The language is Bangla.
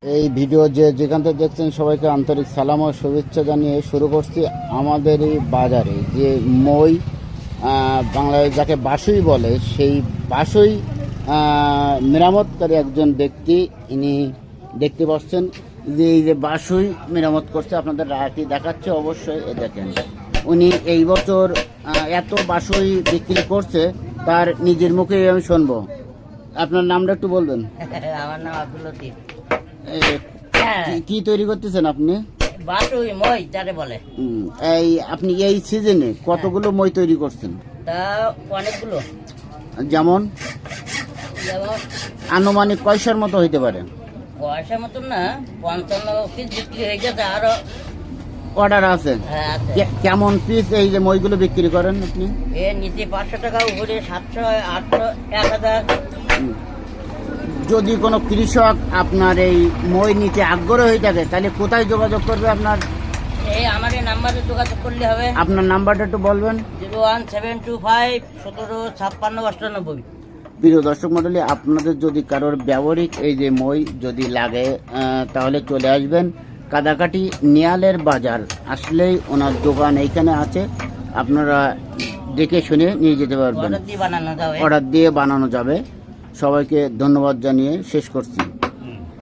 এই ভিডিও যেখান থেকে দেখছেন সবাইকে আন্তরিক সালাম ও শুভেচ্ছা জানিয়ে শুরু করছি আমাদের এই বাজারে যে মই বাংলায় যাকে বাসুই বলে সেই বাসুই মেরামতকারী একজন ব্যক্তি ইনি দেখতে পাচ্ছেন যে এই যে বাসুই মেরামত করছে আপনাদের রায়টি দেখাচ্ছে অবশ্যই দেখেন উনি এই বছর এত বাসুই বিক্রি করছে তার নিজের মুখেই আমি শুনবো। আপনার নামটা একটু বলবেন? আমার নাম আব্দুল লতিফ। কি তৈরি করতেছেন আপনি? বাসুই মই যারে বলে। এই আপনি এই সিজনে কতগুলো মই তৈরি করছেন? তা অনেকগুলো। যেমন যেমন আনুমানিক কয়শোর মতো হইতে পারে? পয়সা মতন না, 55 পিস বিক্রি হয়ে গেছে। আরো অর্ডার আছে? হ্যাঁ আছে। কেমন পিস এই যে মইগুলো বিক্রি করেন আপনি? এর নিচে 500 টাকা, উপরে 700, 800, 1000। যদি কোনো কৃষক আপনার এই মই নিতে আগ্রহ হয়ে থাকে তাহলে কোথায় যোগাযোগ করবে আপনার? এই আমার এই নাম্বারে যোগাযোগ করলে হবে। আপনার নাম্বারটা একটু বলবেন? 01725 17 58 98। প্রিয় দর্শক মণ্ডলী, আপনাদের যদি কারোর ব্যবহারিক এই যে মই যদি লাগে তাহলে চলে আসবেন কাদাকাটি নিয়ালের বাজার আসলেই ওনার দোকান এইখানে আছে, আপনারা দেখে শুনে নিয়ে যেতে পারবেন। অর্ডার দিয়ে বানানো যাবে। অর্ডার দিয়ে বানানো যাবে। সবাইকে ধন্যবাদ জানিয়ে শেষ করছি।